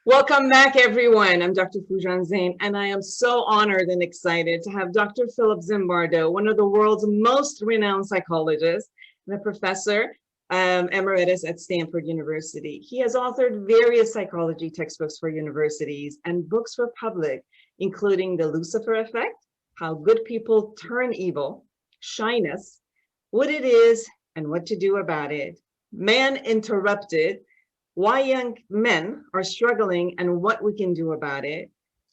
Welcome back, everyone. I'm Dr. Foojan Zeine, and I am so honored and excited to have Dr. Phillip Zimbardo, one of the world's most renowned psychologists and a professor emeritus at Stanford University. He has authored various psychology textbooks for universities and books for public, including The Lucifer Effect, How Good People Turn Evil, Shyness, What It Is and What to Do About It, Man Interrupted, Why Young Men Are Struggling and What We Can Do About It.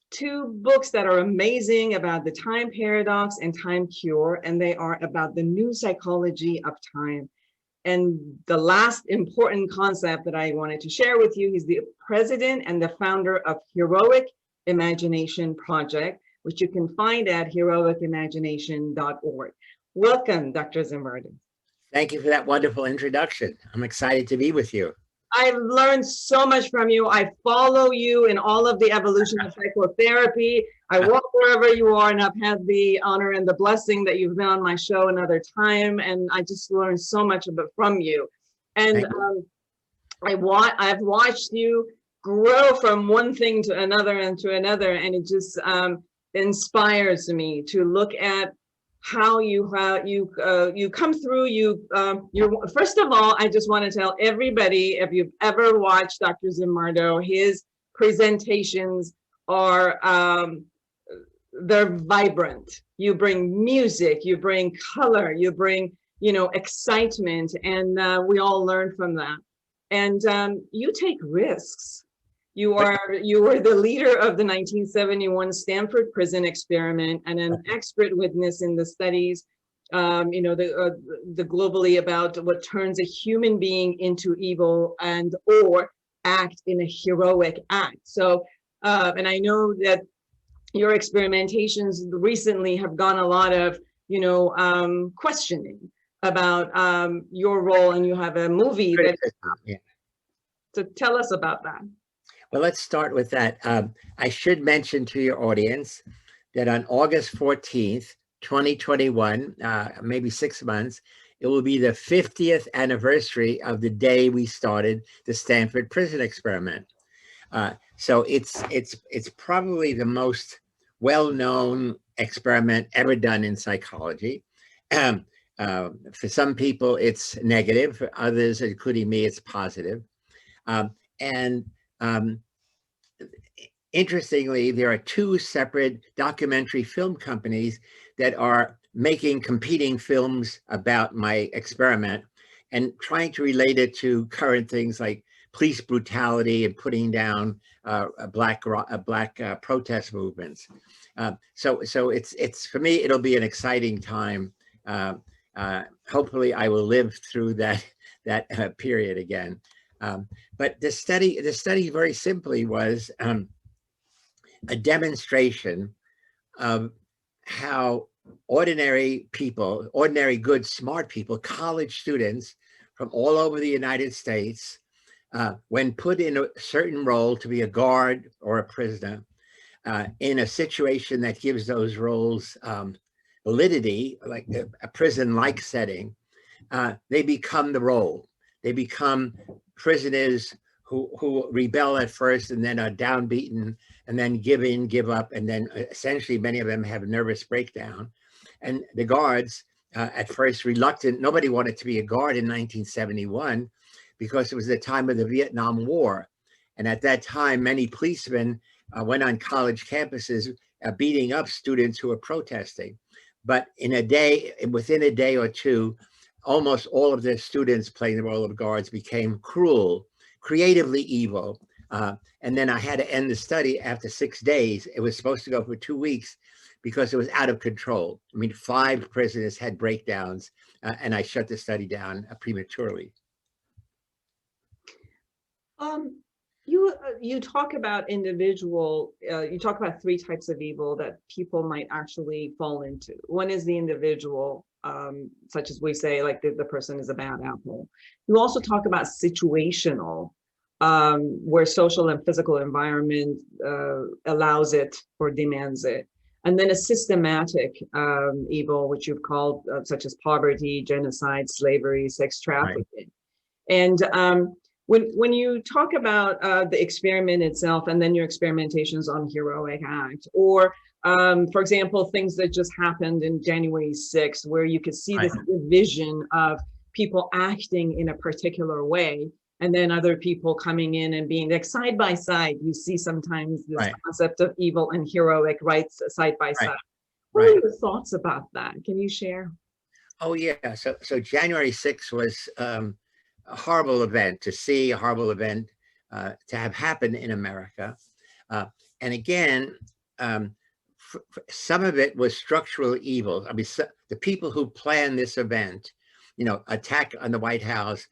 Two books that are amazing about the time paradox and time cure, and they are about the new psychology of time. And the last important concept that I wanted to share with you, he's the president and the founder of Heroic Imagination Project, which you can find at heroicimagination.org. Welcome, Dr. Zimbardo. Thank you for that wonderful introduction. I'm excited to be with you. I've learned so much from you. I follow you in all of the evolution of psychotherapy. I walk wherever you are, and I've had the honor and the blessing that you've been on my show another time, and I just learned so much from you. And I've watched you grow from one thing to another and to another, and it just inspires me to look at how you come through. First of all, I just want to tell everybody, if you've ever watched Dr. Zimbardo, his presentations are they're vibrant. You bring music, you bring color, you bring excitement, and we all learn from that. And you take risks. You were the leader of the 1971 Stanford prison experiment and an expert witness in the studies, the globally about what turns a human being into evil and or act in a heroic act. So, and I know that your experimentations recently have gone a lot of, questioning about your role, and you have a movie that. So tell us about that. Well, let's start with that. I should mention to your audience that on August 14th, 2021, maybe 6 months, it will be the 50th anniversary of the day we started the Stanford prison experiment. So it's probably the most well-known experiment ever done in psychology. For some people, it's negative. For others, including me, it's positive. Interestingly, there are two separate documentary film companies that are making competing films about my experiment and trying to relate it to current things like police brutality and putting down black protest movements. So it's for me, it'll be an exciting time. Hopefully, I will live through that period again. But the study very simply was a demonstration of how ordinary people, ordinary good, smart people, college students from all over the United States, when put in a certain role to be a guard or a prisoner, in a situation that gives those roles validity, like a prison-like setting, they become the role. They become prisoners who rebel at first and then are downbeaten and then give in, give up, and then essentially many of them have a nervous breakdown. And the guards, at first reluctant, nobody wanted to be a guard in 1971 because it was the time of the Vietnam War. And at that time, many policemen went on college campuses beating up students who were protesting. But within a day or two, almost all of the students playing the role of guards became cruel, creatively evil. And then I had to end the study after 6 days. It was supposed to go for 2 weeks because it was out of control. I mean, 5 prisoners had breakdowns, and I shut the study down prematurely. You talk about you talk about 3 types of evil that people might actually fall into. One is the individual, such as we say, like the person is a bad apple. You also talk about situational, where social and physical environment allows it or demands it. and then a systematic evil, which you've called such as poverty, genocide, slavery, sex trafficking. Right. And when you talk about the experiment itself, and then your experimentations on heroic act, or for example, things that just happened in January 6th, where you could see this division of people acting in a particular way, and then other people coming in and being like side by side. You see sometimes this concept of evil and heroic, right, side by side. What are your thoughts about that? Can you share? Oh yeah. So January 6th was a horrible event to see, a horrible event to have happened in America, and again. Some of it was structural evil. I mean, the people who planned this event, you know, attack on the White House,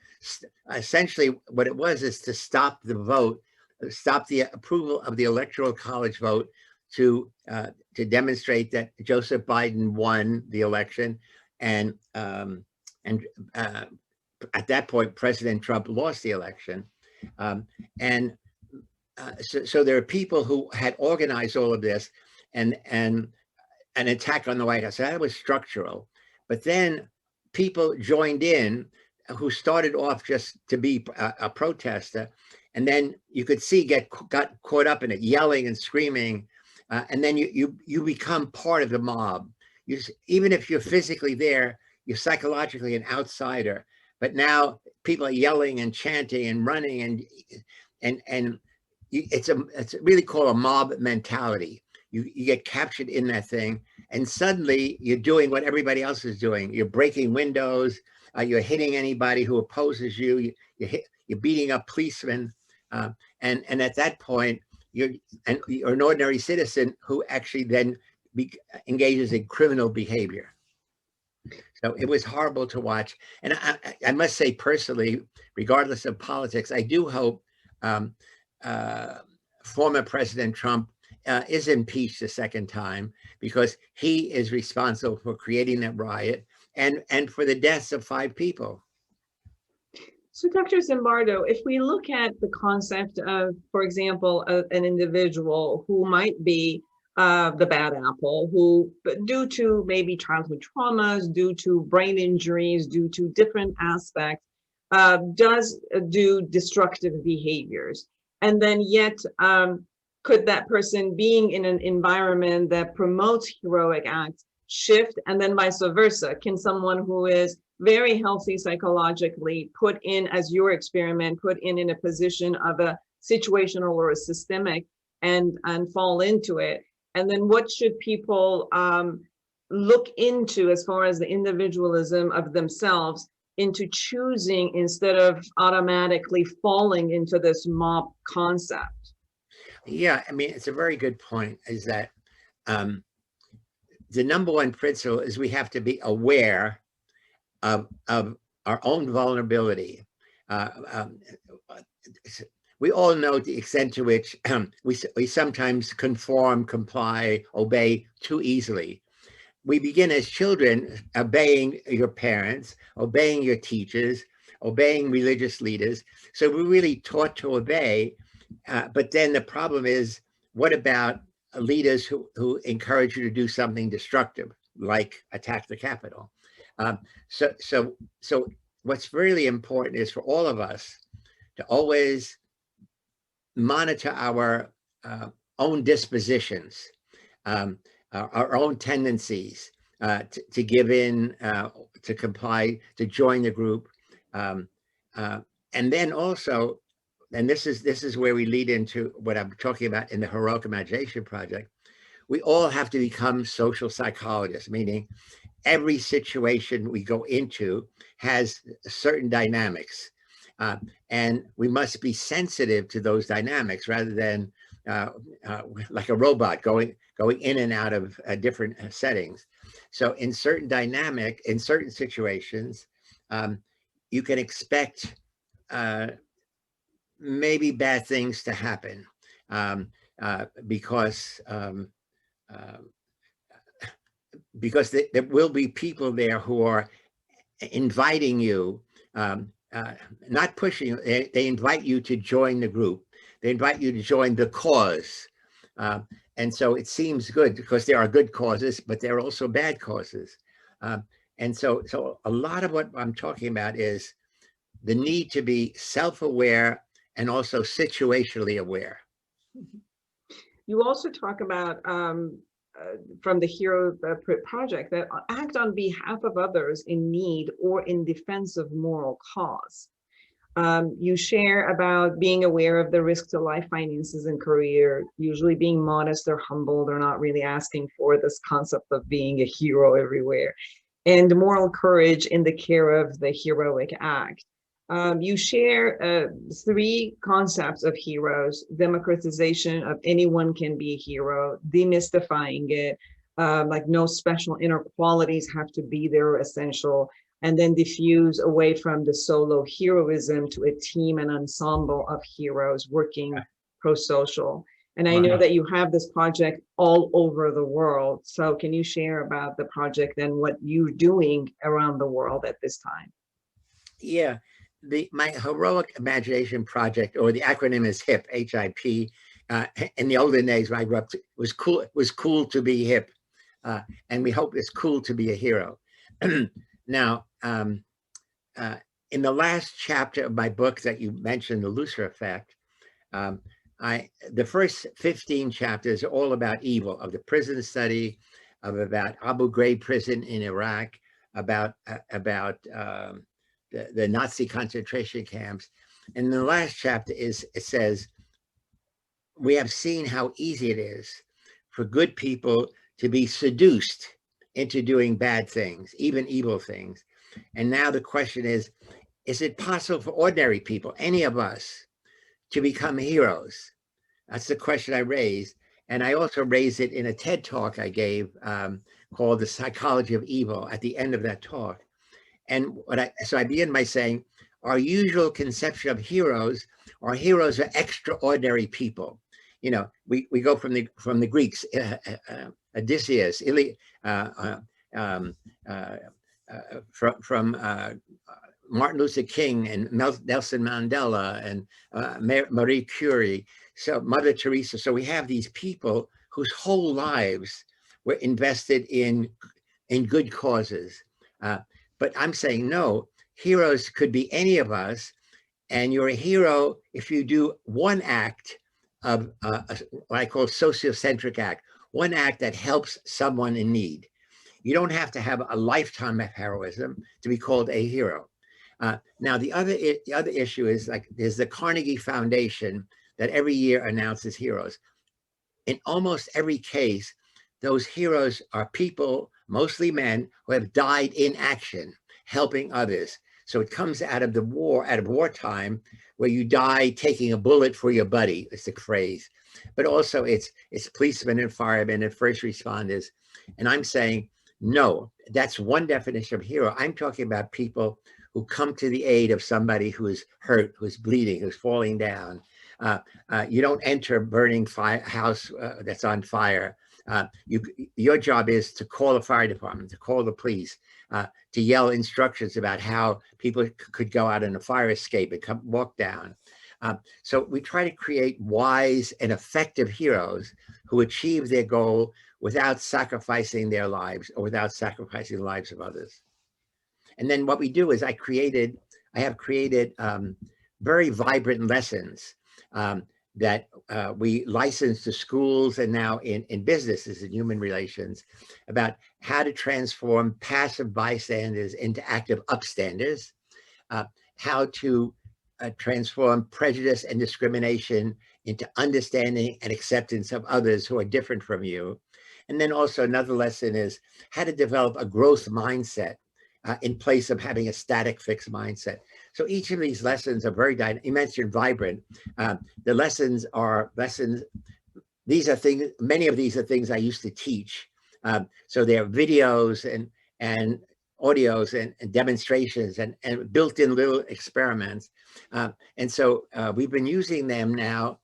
essentially what it was is to stop the vote, stop the approval of the Electoral College vote to demonstrate that Joseph Biden won the election, and at that point, President Trump lost the election, so there are people who had organized all of this, and an attack on the White House. So that was structural. But then people joined in who started off just to be a protester, and then you could see got caught up in it, yelling and screaming, and then you become part of the mob. Even if you're physically there, you're psychologically an outsider. But now people are yelling and chanting and running, and it's really called a mob mentality. You get captured in that thing, and suddenly you're doing what everybody else is doing. You're breaking windows, you're hitting anybody who opposes you, you're beating up policemen, and at that point, you're an ordinary citizen who actually then engages in criminal behavior. So it was horrible to watch. And I must say personally, regardless of politics, I do hope former President Trump is impeached a second time, because he is responsible for creating that riot and for the deaths of 5 people. So Dr. Zimbardo, if we look at the concept of, for example, an individual who might be the bad apple, who, due to maybe childhood traumas, due to brain injuries, due to different aspects, does do destructive behaviors, and then yet could that person being in an environment that promotes heroic acts shift, and then vice versa? Can someone who is very healthy psychologically put in, as your experiment, put in a position of a situational or a systemic and fall into it? And then what should people look into as far as the individualism of themselves into choosing instead of automatically falling into this mob concept? Yeah, I mean, it's a very good point, is that the number one principle is we have to be aware of our own vulnerability. We all know the extent to which we sometimes conform, comply, obey too easily. We begin as children obeying your parents, obeying your teachers, obeying religious leaders. So we're really taught to obey. But then the problem is, what about leaders who encourage you to do something destructive, like attack the Capitol? So what's really important is for all of us to always monitor our own dispositions, our own tendencies to give in, to comply, to join the group, and then also, and this is where we lead into what I'm talking about in the Heroic Imagination Project. We all have to become social psychologists, meaning every situation we go into has certain dynamics, and we must be sensitive to those dynamics rather than like a robot going in and out of different settings. So in certain situations, you can expect maybe bad things to happen, because there will be people there who are inviting you, not pushing you. They invite you to join the group. They invite you to join the cause. And so it seems good because there are good causes, but there are also bad causes. And so a lot of what I'm talking about is the need to be self-aware and also situationally aware. You also talk about from the Hero Project that act on behalf of others in need or in defense of moral cause. You share about being aware of the risk to life, finances, and career, usually being modest or humble. They're not really asking for this concept of being a hero everywhere, and moral courage in the care of the heroic act. You share 3 concepts of heroes: democratization of anyone can be a hero, demystifying it, like no special inner qualities have to be there essential, and then diffuse away from the solo heroism to a team and ensemble of heroes working pro-social. And I know that you have this project all over the world. So can you share about the project and what you're doing around the world at this time? Yeah, my Heroic Imagination Project, or the acronym is HIP, H-I-P. In the olden days when I grew up, it was cool to be hip. And we hope it's cool to be a hero. Now, in the last chapter of my book that you mentioned, The Lucifer Effect, the first 15 chapters are all about evil, of the prison study, about Abu Ghraib prison in Iraq, about the Nazi concentration camps. And the last chapter it says, we have seen how easy it is for good people to be seduced into doing bad things, even evil things. And now the question is it possible for ordinary people, any of us, to become heroes? That's the question I raised. And I also raised it in a TED talk I gave called The Psychology of Evil at the end of that talk. And so I begin by saying, our usual conception of heroes are extraordinary people. You know, we go from the Greeks, Odysseus, from Martin Luther King and Nelson Mandela and Marie Curie, so Mother Teresa. So we have these people whose whole lives were invested in good causes. But I'm saying, no, heroes could be any of us. And you're a hero if you do one act of what I call sociocentric act, one act that helps someone in need. You don't have to have a lifetime of heroism to be called a hero. Now, the other issue is, like, there's the Carnegie Foundation that every year announces heroes. In almost every case, those heroes are people, mostly men, who have died in action, helping others. So it comes out of wartime, where you die taking a bullet for your buddy, is the phrase. But also it's policemen and firemen and first responders. And I'm saying, no, that's one definition of hero. I'm talking about people who come to the aid of somebody who is hurt, who's bleeding, who's falling down. You don't enter a burning house that's on fire. Your job is to call the fire department, to call the police, to yell instructions about how people could go out in a fire escape and walk down. So we try to create wise and effective heroes who achieve their goal without sacrificing their lives or without sacrificing the lives of others. And then what we do is I have created very vibrant lessons that we license to schools and now in businesses and human relations, about how to transform passive bystanders into active upstanders, how to transform prejudice and discrimination into understanding and acceptance of others who are different from you. And then also another lesson is how to develop a growth mindset in place of having a static, fixed mindset. So each of these lessons are very dynamic. You mentioned vibrant. The lessons are lessons. These are things, many of these are things I used to teach. So there are videos and audios and demonstrations and built-in little experiments. And so we've been using them now,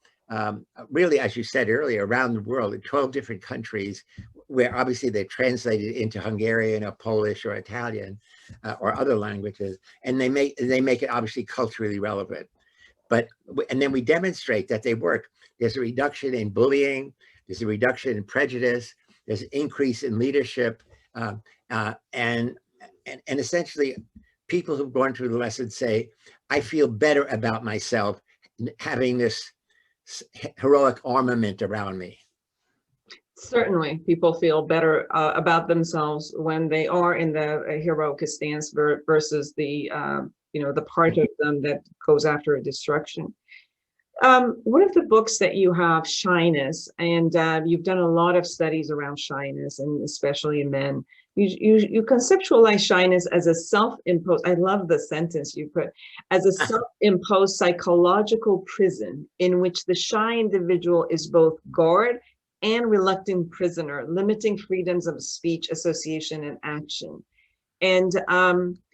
really, as you said earlier, around the world in 12 different countries, where obviously they're translated into Hungarian or Polish or Italian or other languages, and they make it obviously culturally relevant. And then we demonstrate that they work. There's a reduction in bullying. there's a reduction in prejudice, there's an increase in leadership, and essentially people who've gone through the lesson say, I feel better about myself having this heroic armament around me. Certainly, people feel better about themselves when they are in the heroic stance versus the the part of them that goes after a destruction. One of the books that you have, Shyness, and you've done a lot of studies around shyness, and especially in men. You conceptualize shyness as a self-imposed, I love the sentence you put, as a self-imposed psychological prison in which the shy individual is both guard and reluctant prisoner, limiting freedoms of speech, association, and action. And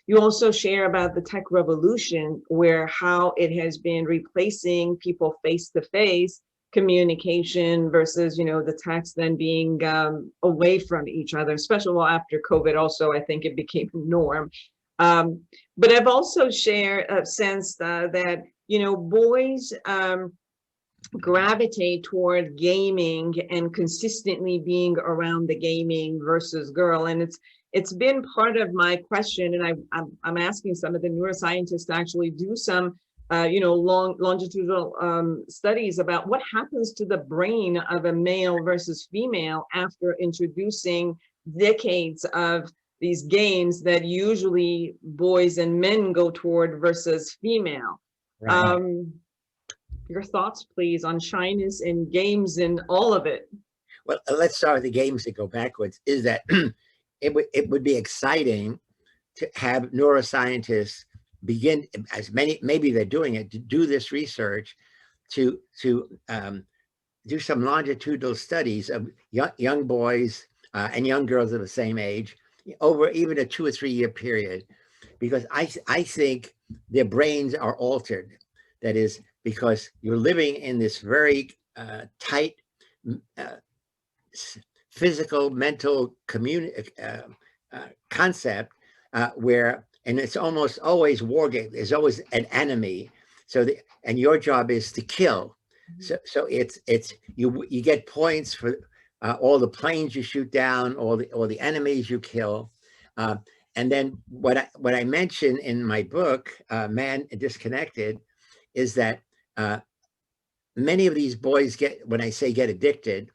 you also share about the tech revolution, where how it has been replacing people face-to-face communication versus, the text then being away from each other, especially after COVID. Also, I think it became a norm. But I've also sensed that, boys gravitate toward gaming and consistently being around the gaming versus girl. And it's been part of my question, and I'm asking some of the neuroscientists to actually do some longitudinal studies about what happens to the brain of a male versus female after introducing decades of these games that usually boys and men go toward versus female. Right. Your thoughts, please, on shyness and games and all of it. Well, let's start with the games that go backwards. Is that it would be exciting to have neuroscientists begin, as many, maybe they're doing it, to do this research, to do some longitudinal studies of young boys and young girls of the same age over even a 2 or 3 year period, because I think their brains are altered. That is because you're living in this very tight physical, mental concept where, and it's almost always war game. There's always an enemy. So and your job is to kill. So it's you get points for all the planes you shoot down, all the enemies you kill. And then what I mention in my book, Man Disconnected, is that many of these boys when I say get addicted,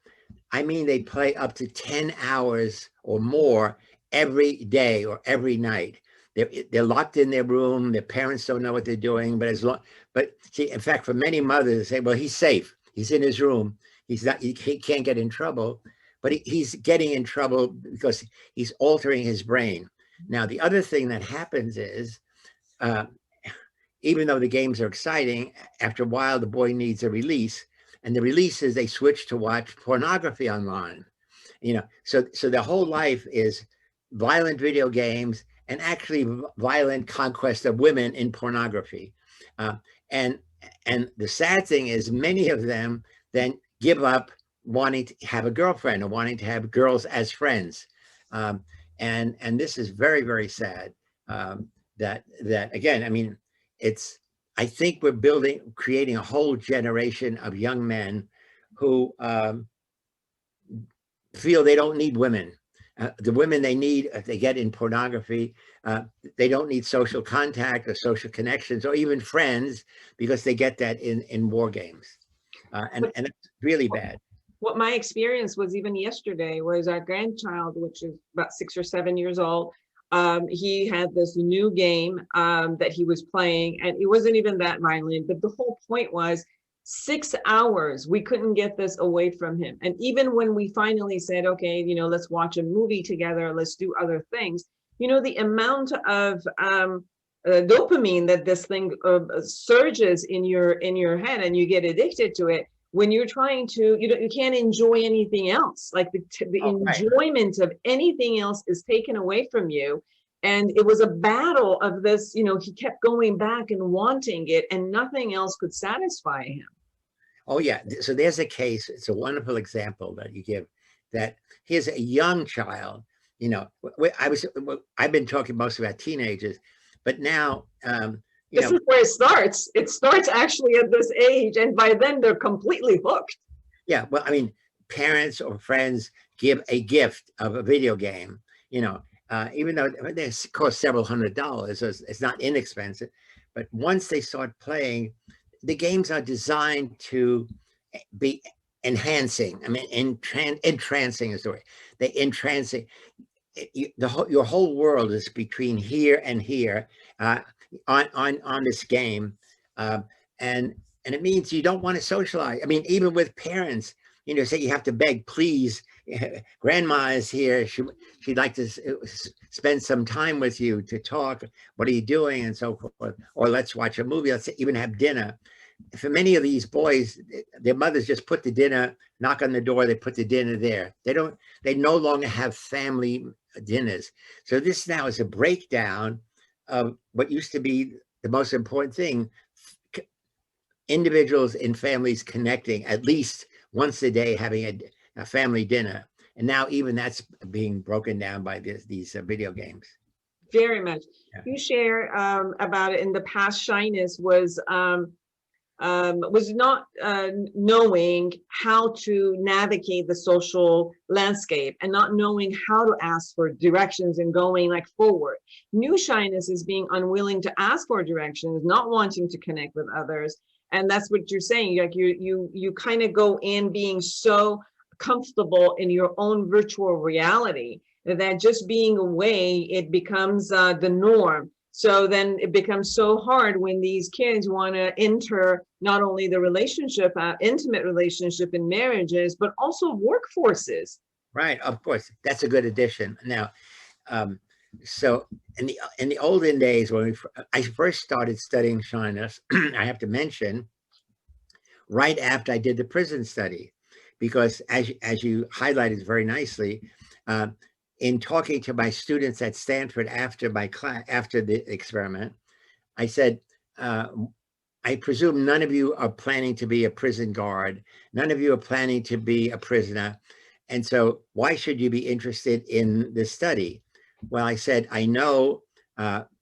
I mean they play up to 10 hours or more every day or every night. They're locked in their room. Their parents don't know what they're doing. But see, in fact, for many mothers, they say, well, he's safe. He's in his room. He can't get in trouble. But he's getting in trouble because he's altering his brain. Now, the other thing that happens is, even though the games are exciting, after a while, the boy needs a release. And the release is they switch to watch pornography online. So their whole life is violent video games and actually violent conquest of women in pornography. And the sad thing is many of them then give up wanting to have a girlfriend or wanting to have girls as friends. And this is very, very sad. That again, I mean, I think we're creating a whole generation of young men who feel they don't need women. The women they need, if they get in pornography, they don't need social contact or social connections or even friends, because they get that in war games. And it's really bad. What my experience was even yesterday was our grandchild, which is about 6 or 7 years old. He had this new game that he was playing, and it wasn't even that violent, but the whole point was 6 hours, we couldn't get this away from him. And even when we finally said, okay, let's watch a movie together, let's do other things, the amount of dopamine that this thing surges in your head, and you get addicted to it. When you're trying to, you can't enjoy anything else. Like the enjoyment of anything else is taken away from you. And it was a battle of this, he kept going back and wanting it, and nothing else could satisfy him. Oh yeah, so there's a case, it's a wonderful example that you give, that here's a young child, I've been talking mostly about teenagers, but now, this is where it starts. It starts actually at this age, and by then they're completely hooked. Yeah, well, I mean, parents or friends give a gift of a video game, even though they cost several $100s, so it's not inexpensive. But once they start playing, the games are designed to be enhancing. I mean, entrancing is the way. They entrancing. Your whole world is between here and here on this game, and it means you don't want to socialize. I mean, even with parents, say you have to beg, please, grandma is here. She'd like to spend some time with you to talk. What are you doing? And so forth. Or let's watch a movie. Let's even have dinner. For many of these boys, their mothers just put the dinner, knock on the door, they put the dinner there. They no longer have family dinners. So this now is a breakdown of what used to be the most important thing, individuals in families connecting at least once a day, having a family dinner. And now even that's being broken down by these video games. Very much. Yeah. You share about it in the past. Shyness was not knowing how to navigate the social landscape and not knowing how to ask for directions and going like forward. New shyness is being unwilling to ask for directions, not wanting to connect with others. And that's what you're saying. Like you kind of go in being so comfortable in your own virtual reality that just being away, it becomes the norm. So then it becomes so hard when these kids want to enter not only the relationship, intimate relationship in marriages, but also workforces. Right, of course, that's a good addition. Now, so in the olden days when I first started studying shyness, I have to mention, right after I did the prison study, because as you highlighted very nicely, in talking to my students at Stanford after my class, after the experiment, I said, I presume none of you are planning to be a prison guard. None of you are planning to be a prisoner. And so why should you be interested in this study? Well, I said, I know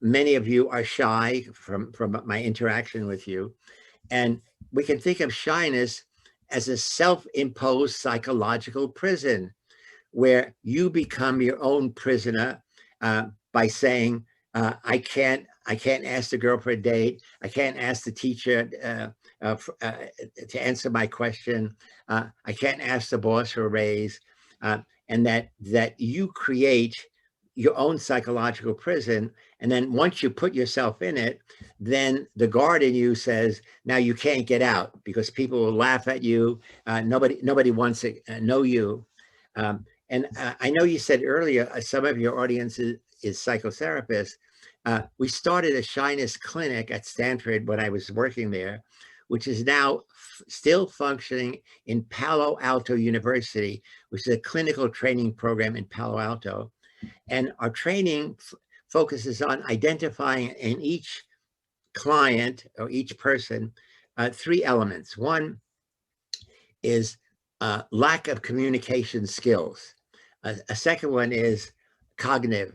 many of you are shy from my interaction with you. And we can think of shyness as a self-imposed psychological prison, where you become your own prisoner by saying, I can't ask the girl for a date. I can't ask the teacher to answer my question. I can't ask the boss for a raise. And that you create your own psychological prison. And then once you put yourself in it, then the guard in you says, now you can't get out because people will laugh at you. Nobody wants to know you. And I know you said earlier, some of your audience is psychotherapists. We started a shyness clinic at Stanford when I was working there, which is now still functioning in Palo Alto University, which is a clinical training program in Palo Alto. And our training focuses on identifying in each client or each person 3 elements. One is lack of communication skills. A second one is cognitive.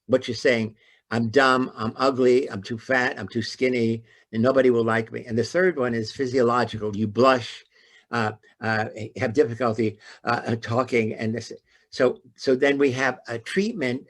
What you're saying, I'm dumb, I'm ugly, I'm too fat, I'm too skinny, and nobody will like me. And the third one is physiological. You blush, have difficulty talking. And this. So then we have a treatment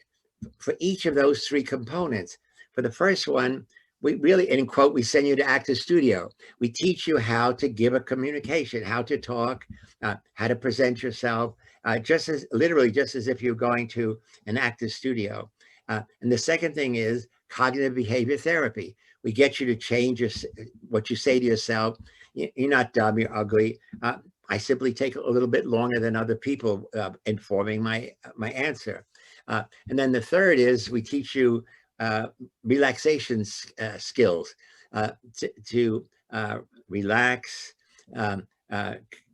for each of those 3 components. For the first one, we really, and in quote, we send you to actor studio. We teach you how to give a communication, how to talk, how to present yourself, just as if you're going to an actor studio. And the second thing is cognitive behavior therapy. We get you to change what you say to yourself. You're not dumb, you're ugly. I simply take a little bit longer than other people informing my answer. And then the third is we teach you relaxation skills to relax,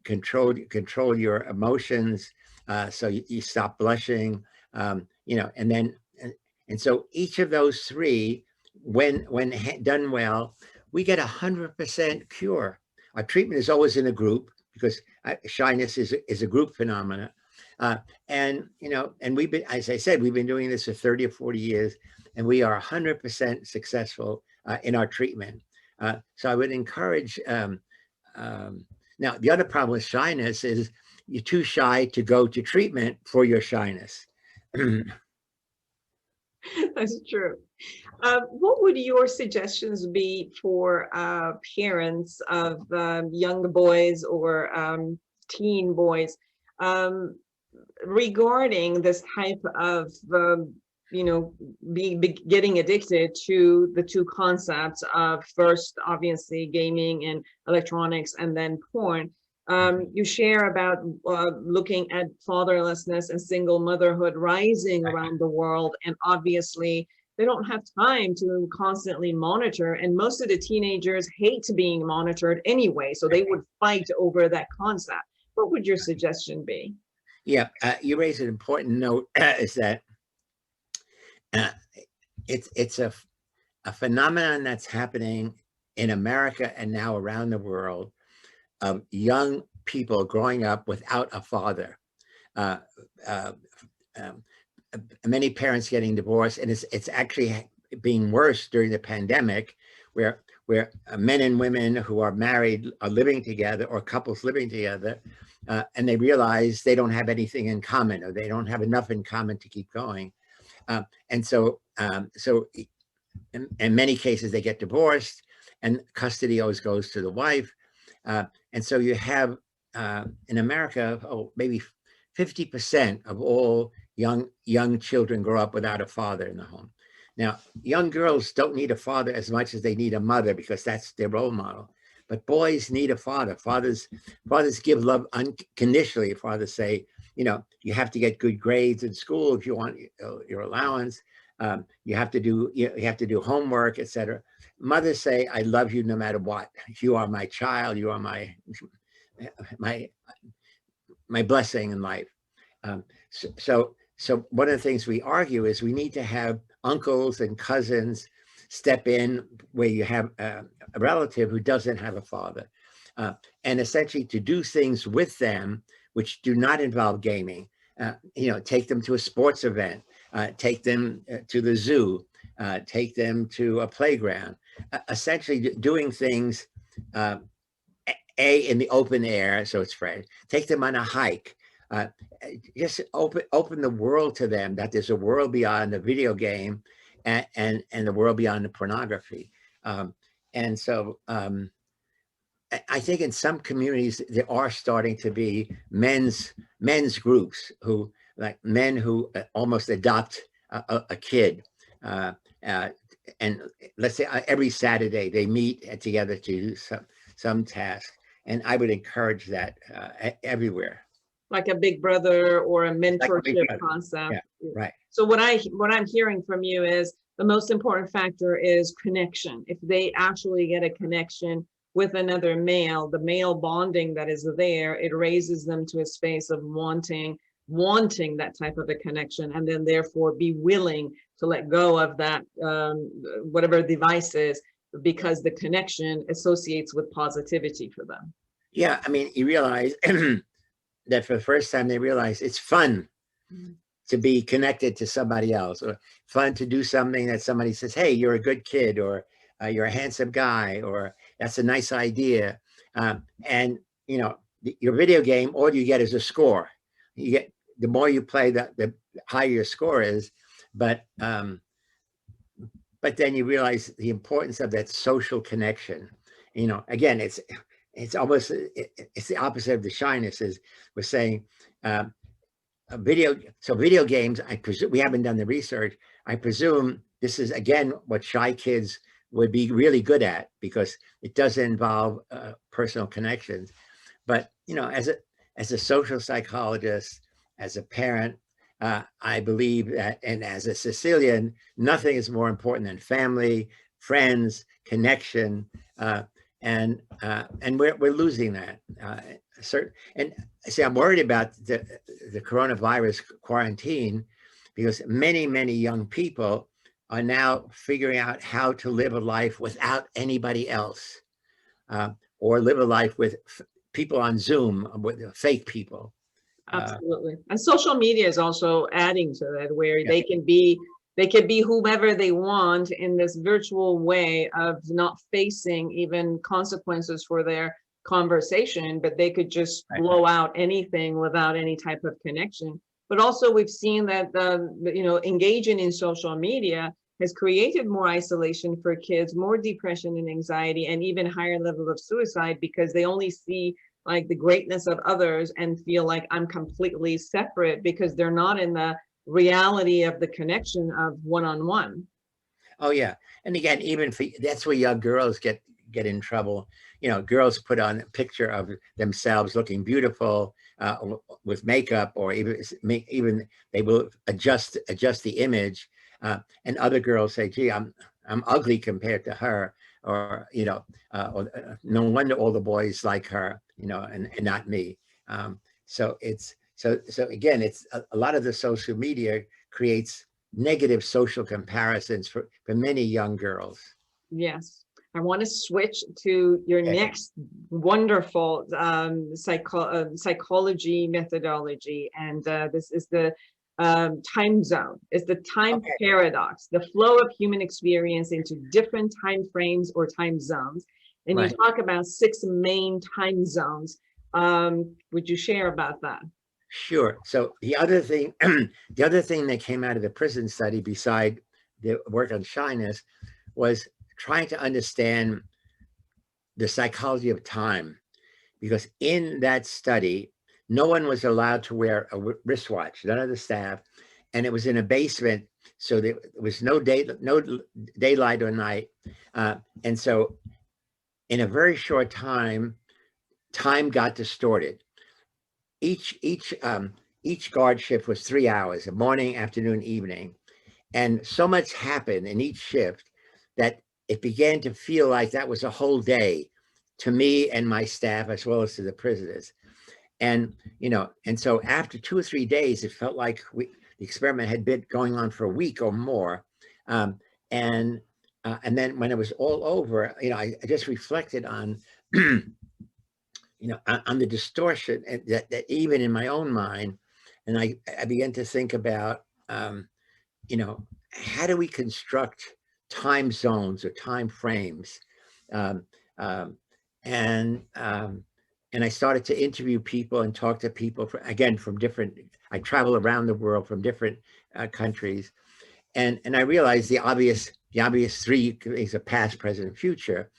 control your emotions, so you stop blushing, and so each of those 3, when done well, we get 100% cure. Our treatment is always in a group because shyness is a group phenomena. And we've been, as I said, we've been doing this for 30 or 40 years, and we are 100% successful in our treatment. So I would encourage, now the other problem with shyness is, you're too shy to go to treatment for your shyness. That's true. What would your suggestions be for parents of young boys or teen boys regarding this type of, getting addicted to the two concepts of first, obviously, gaming and electronics, and then porn? You share about looking at fatherlessness and single motherhood rising around the world, and obviously they don't have time to constantly monitor, and most of the teenagers hate being monitored anyway, so they would fight over that concept. What would your suggestion be? Yeah, you raise an important note, is that it's a phenomenon that's happening in America and now around the world, of young people growing up without a father. Many parents getting divorced, and it's actually being worse during the pandemic, where men and women who are married are living together, or couples living together, and they realize they don't have anything in common, or they don't have enough in common to keep going. And so in many cases they get divorced, and custody always goes to the wife. And so you have in America, maybe 50% of all young children grow up without a father in the home. Now, young girls don't need a father as much as they need a mother, because that's their role model. But boys need a father. Fathers give love unconditionally. Fathers say, you have to get good grades in school if you want your allowance. You have to do homework, etc. Mothers say, I love you no matter what. You are my child. You are my blessing in life. So one of the things we argue is we need to have uncles and cousins step in where you have a relative who doesn't have a father, and essentially to do things with them which do not involve gaming. Take them to a sports event, take them to the zoo, take them to a playground, essentially doing things in the open air, so it's fresh. Take them on a hike. Just open the world to them, that there's a world beyond the video game and the world beyond the pornography. And so I think in some communities there are starting to be men's groups who, like men who almost adopt a kid, and let's say every Saturday they meet together to do some task. And I would encourage that everywhere. Like a big brother or a mentorship concept. Yeah, right. So what I'm hearing from you is the most important factor is connection. If they actually get a connection with another male, the male bonding that is there, it raises them to a space of wanting that type of a connection, and then therefore be willing to let go of that, whatever device is, because the connection associates with positivity for them. Yeah, I mean, you realize that for the first time they realize it's fun to be connected to somebody else, or fun to do something that somebody says, hey, you're a good kid, or you're a handsome guy, or that's a nice idea. And your video game, all you get is a score. You get, the more you play, the higher your score is. But then you realize the importance of that social connection. Again, it's almost, it's the opposite of the shyness. Is we're saying video games, I presume, we haven't done the research, I presume this is again what shy kids would be really good at, because it doesn't involve personal connections. But as a social psychologist, as a parent, I believe that, and as a Sicilian, nothing is more important than family, friends, connection, and we're losing that. And see, I'm worried about the coronavirus quarantine, because many young people are now figuring out how to live a life without anybody else, or live a life with people on Zoom, with fake people. Absolutely. And social media is also adding to that, where they can be whomever they want in this virtual way of not facing even consequences for their conversation, but they could just Right. blow out anything without any type of connection. But also we've seen that engaging in social media has created more isolation for kids, more depression and anxiety, and even higher level of suicide, because they only see like the greatness of others and feel like I'm completely separate because they're not in the reality of the connection of one-on-one. Oh yeah, and again, even for that's where young girls get in trouble. You know, girls put on a picture of themselves looking beautiful with makeup, or even they will adjust the image, and other girls say, "Gee, I'm ugly compared to her," or no wonder all the boys like her, and not me. So it's so again, it's a lot of the social media creates negative social comparisons for many young girls. Yes. I want to switch to your Okay. next wonderful psychology methodology. And this is the time zone. It's the time Okay. paradox, the flow of human experience into different time frames or time zones. And you Right. talk about 6 main time zones. Would you share about that? Sure. So the other thing, the other thing that came out of the prison study, beside the work on shyness, was trying to understand the psychology of time. Because in that study, no one was allowed to wear a wristwatch, none of the staff, and it was in a basement, so there was no daylight or night, and so in a very short time, time got distorted. Each guard shift was 3 hours, a morning, afternoon, evening, and so much happened in each shift that it began to feel like that was a whole day to me and my staff, as well as to the prisoners. And and so after 2 or 3 days, it felt like the experiment had been going on for a week or more. Um, and then when it was all over, I just reflected on on the distortion, and that even in my own mind, and I began to think about how do we construct time zones or time frames, um, um, and um, and I started to interview people and talk to people from different. I travel around the world from different countries, and I realized the obvious three is a past, present, future.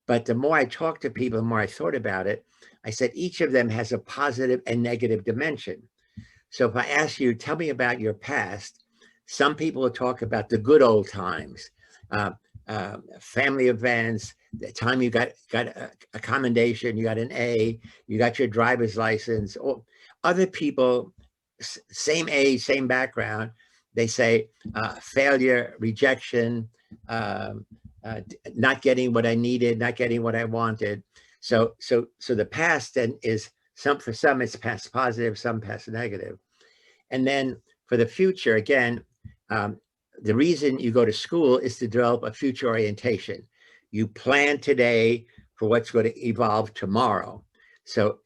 But the more I talked to people, the more I thought about it. I said each of them has a positive and negative dimension. So if I ask you, tell me about your past, some people will talk about the good old times, uh, family events, the time you got a commendation, you got an A, you got your driver's license. Or other people, same age, same background, they say failure, rejection, um, not getting what I needed, not getting what I wanted. So the past then is for some it's past positive, some past negative. And then for the future, again, the reason you go to school is to develop a future orientation. You plan today for what's going to evolve tomorrow. So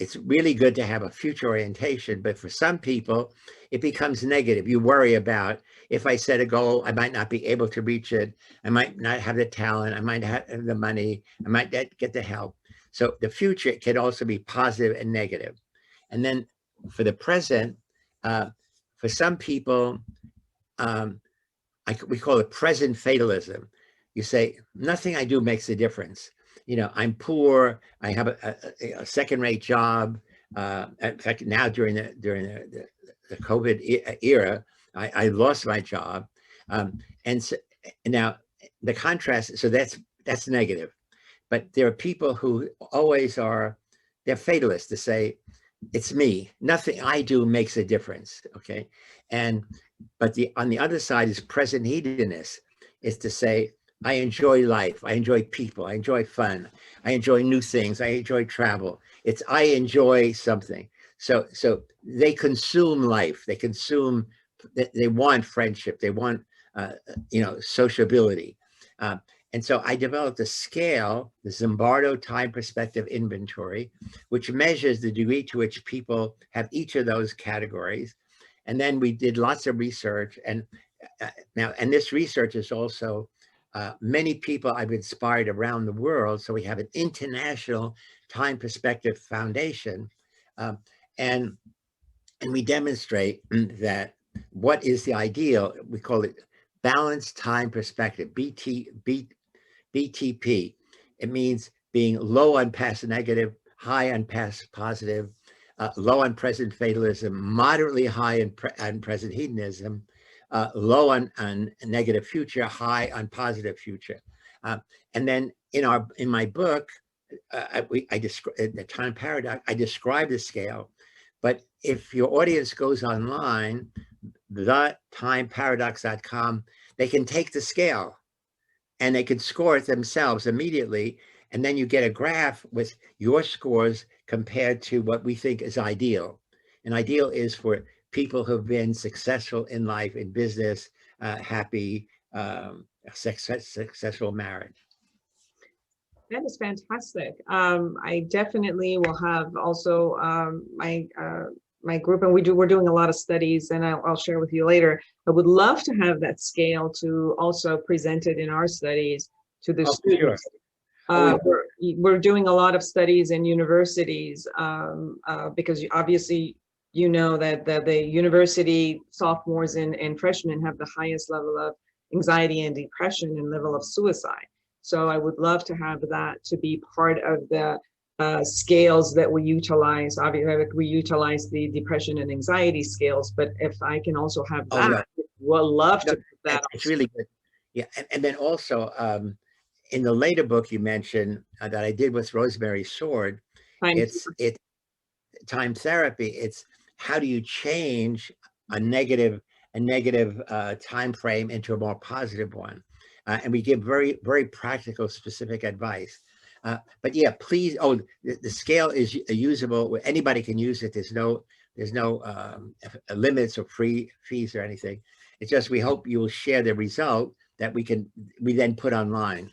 it's really good to have a future orientation, but for some people, it becomes negative. You worry about, if I set a goal, I might not be able to reach it. I might not have the talent. I might not have the money. I might not get the help. So the future can also be positive and negative. And then for the present, for some people, we call it present fatalism. You say, nothing I do makes a difference. I'm poor. I have a second-rate job. In fact, now during the COVID era, I lost my job, and so now the contrast. So that's negative. But there are people who always they're fatalists, to say, it's me. Nothing I do makes a difference. Okay, but on the other side is present hedonist, is to say, I enjoy life. I enjoy people. I enjoy fun. I enjoy new things. I enjoy travel. It's I enjoy something. So they consume life. They want friendship. They want sociability. And so I developed a scale, the Zimbardo Time Perspective Inventory, which measures the degree to which people have each of those categories. And then we did lots of research, and this research is also many people I've inspired around the world. So we have an international time perspective foundation. Um, and we demonstrate that what is the ideal, we call it balanced time perspective, BTP. It means being low on past negative, high on past positive, low on present fatalism, moderately high on present hedonism, low on negative future, high on positive future. And then in my book, I describe the time paradox. I describe the scale, but if your audience goes online, thetimeparadox.com, they can take the scale and they can score it themselves immediately. And then you get a graph with your scores compared to what we think is ideal. And ideal is for people who've been successful in life, in business, happy, successful marriage. That is fantastic. I definitely will have also my group, and we're doing a lot of studies, and I'll share with you later. I would love to have that scale to also present it in our studies to the students. Sure. We're doing a lot of studies in universities because obviously you know that the university sophomores and freshmen have the highest level of anxiety and depression and level of suicide. So I would love to have that to be part of the scales that we utilize. Obviously, we utilize the depression and anxiety scales, but if I can also have that, we'll love to put that. It's really good. Yeah, and then also in the later book you mentioned that I did with Rosemary Sword, it's time therapy. It's how do you change a negative time frame into a more positive one. And we give very, very practical, specific advice. But yeah, please. Oh, the scale is usable. Anybody can use it. There's no limits or free fees or anything. It's just we hope you will share the result that we then put online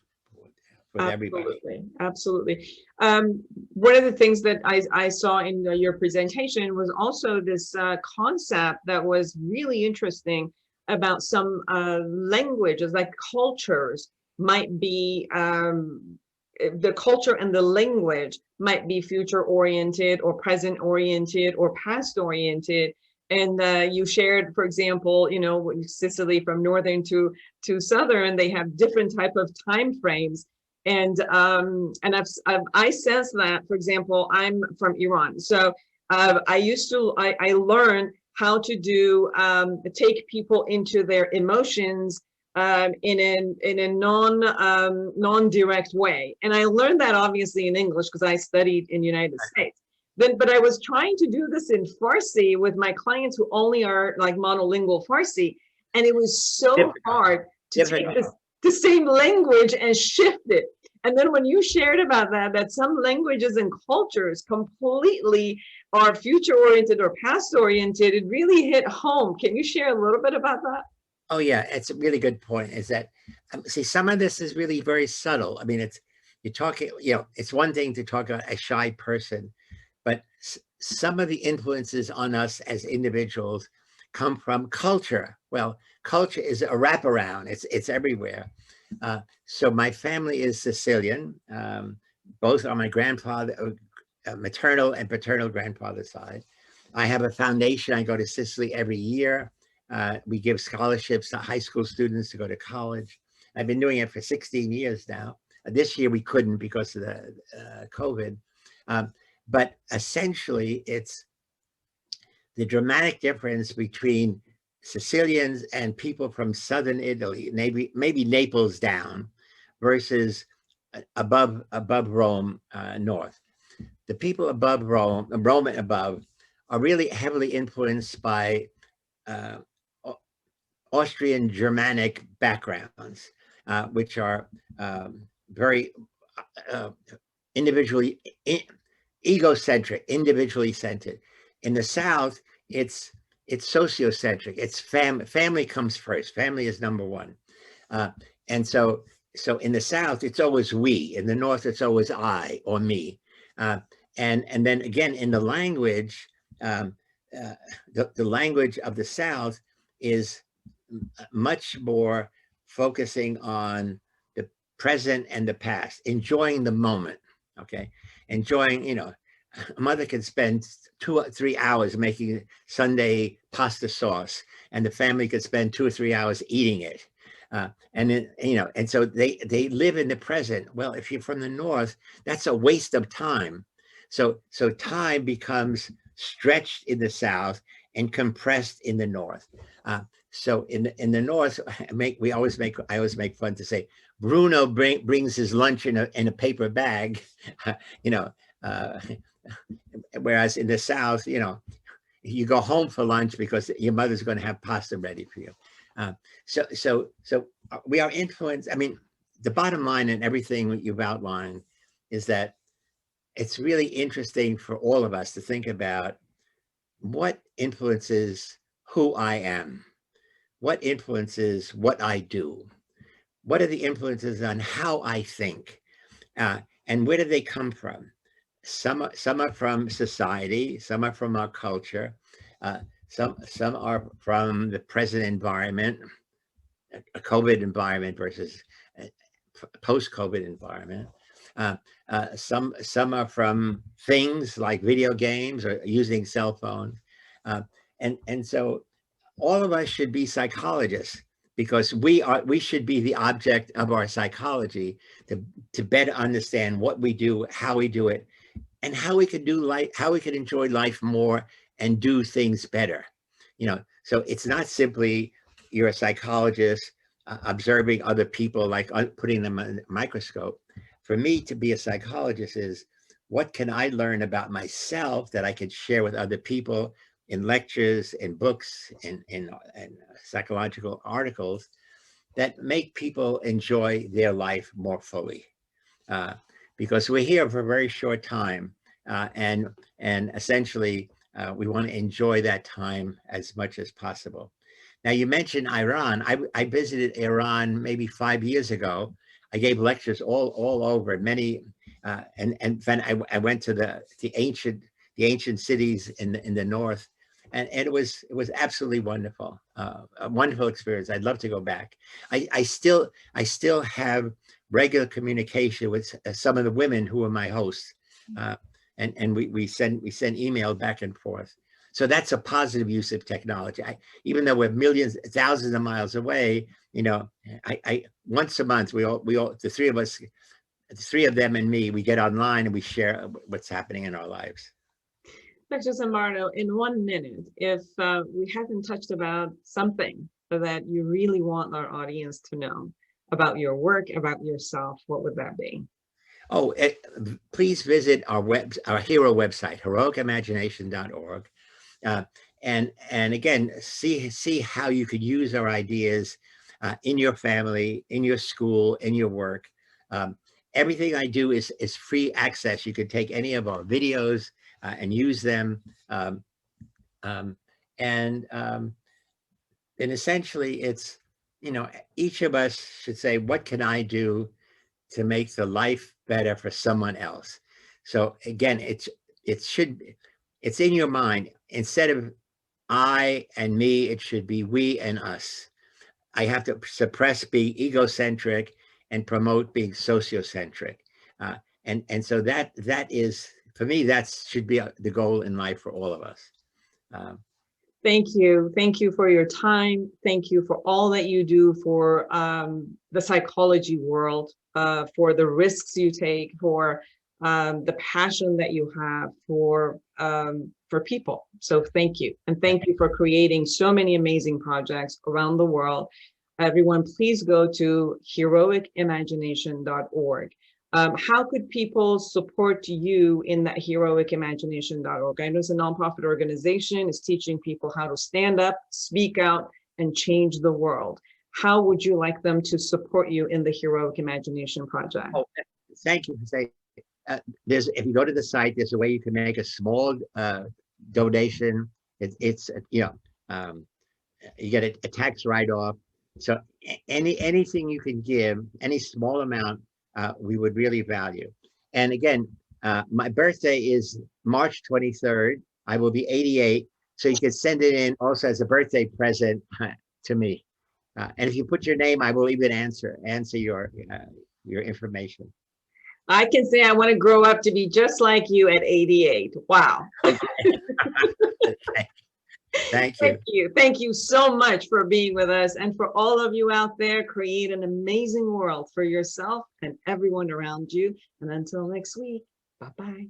for everybody. Absolutely. One of the things that I saw in your presentation was also this concept that was really interesting about some languages, like cultures might be, the culture and the language might be future oriented or present oriented or past oriented. And you shared, for example, you know, Sicily from northern to southern, they have different type of time frames. And I sense that, for example, I'm from Iran. So I learned how to do take people into their emotions in a non-direct way. And I learned that obviously in English because I studied in the United States. But I was trying to do this in Farsi with my clients who only are like monolingual Farsi. And it was so hard to take the same language and shift it. And then when you shared about that some languages and cultures completely are future oriented or past oriented, it really hit home. Can you share a little bit about that? Oh yeah, it's a really good point. Is that see, some of this is really very subtle. I mean, you're talking, you know, it's one thing to talk about a shy person, but some of the influences on us as individuals come from culture. Well, culture is a wraparound. It's everywhere. So my family is Sicilian. Both on my grandfather, maternal and paternal grandfather's side. I have a foundation. I go to Sicily every year. We give scholarships to high school students to go to college. I've been doing it for 16 years now. This year we couldn't because of the COVID. But essentially, it's the dramatic difference between Sicilians and people from southern Italy, maybe Naples down, versus above Rome north. The people above Rome and above, are really heavily influenced by Austrian Germanic backgrounds, which are very individually egocentric, individually centered. In the South, it's sociocentric. It's family comes first. Family is number one. And so in the South, it's always we. In the North, it's always I or me. And then again, in the language, the language of the South is much more focusing on present and the past, enjoying the moment, okay? Enjoying, you know, a mother can spend 2 or 3 hours making Sunday pasta sauce, and the family could spend 2 or 3 hours eating it. And then, you know, and so they live in the present. Well, if you're from the North, that's a waste of time. So time becomes stretched in the South and compressed in the North. So in the North, I always make fun to say, Bruno brings his lunch in a paper bag, you know, whereas in the South, you know, you go home for lunch because your mother's going to have pasta ready for you. So we are influenced. I mean, the bottom line in everything that you've outlined is that it's really interesting for all of us to think about what influences who I am, what influences what I do, what are the influences on how I think, and where do they come from? Some are from society, some are from our culture, some are from the present environment, a COVID environment versus a post-COVID environment. Some are from things like video games or using cell phones, and so all of us should be psychologists, because we should be the object of our psychology to better understand what we do, how we do it, and how we could do life, how we could enjoy life more and do things better. You know, so it's not simply you're a psychologist observing other people, like putting them in a microscope. For me to be a psychologist is, what can I learn about myself that I could share with other people in lectures, in books, in psychological articles that make people enjoy their life more fully. Because we're here for a very short time, and essentially we want to enjoy that time as much as possible. Now, you mentioned Iran. I visited Iran maybe 5 years ago. I gave lectures all over, many, and then I went to the ancient cities in the north, and it was absolutely wonderful, a wonderful experience. I'd love to go back. I still have regular communication with some of the women who are my hosts, and we send email back and forth. So that's a positive use of technology. Even though we're millions, thousands of miles away, you know, I once a month, we all, the three of us, the three of them and me, we get online and we share what's happening in our lives. Dr. Zimbardo, in 1 minute, if we haven't touched about something that you really want our audience to know about your work, about yourself, what would that be? Oh, please visit our hero website, heroicimagination.org. And again, see how you could use our ideas in your family, in your school, in your work. Everything I do is free access. You could take any of our videos and use them. And essentially it's, you know, each of us should say, what can I do to make the life better for someone else? So again, it's in your mind. Instead of I and me, it should be we and us. I have to suppress being egocentric and promote being sociocentric. And so that is, for me, that should be the goal in life for all of us. Thank you. Thank you for your time. Thank you for all that you do for the psychology world, for the risks you take, for the passion that you have for people. So thank you. And thank you for creating so many amazing projects around the world. Everyone, please go to heroicimagination.org. How could people support you in that heroicimagination.org? I know it's a nonprofit organization. It's teaching people how to stand up, speak out, and change the world. How would you like them to support you in the Heroic Imagination Project? Oh, thank you for saying. If you go to the site, there's a way you can make a small donation. It's you know, you get a tax write-off. So anything you can give, any small amount, we would really value. And again, my birthday is March 23rd. I will be 88. So you can send it in also as a birthday present to me. And if you put your name, I will even answer your your information. I can say I want to grow up to be just like you at 88. Wow. Okay. Thank you. Thank you. Thank you so much for being with us. And for all of you out there, create an amazing world for yourself and everyone around you. And until next week, bye-bye.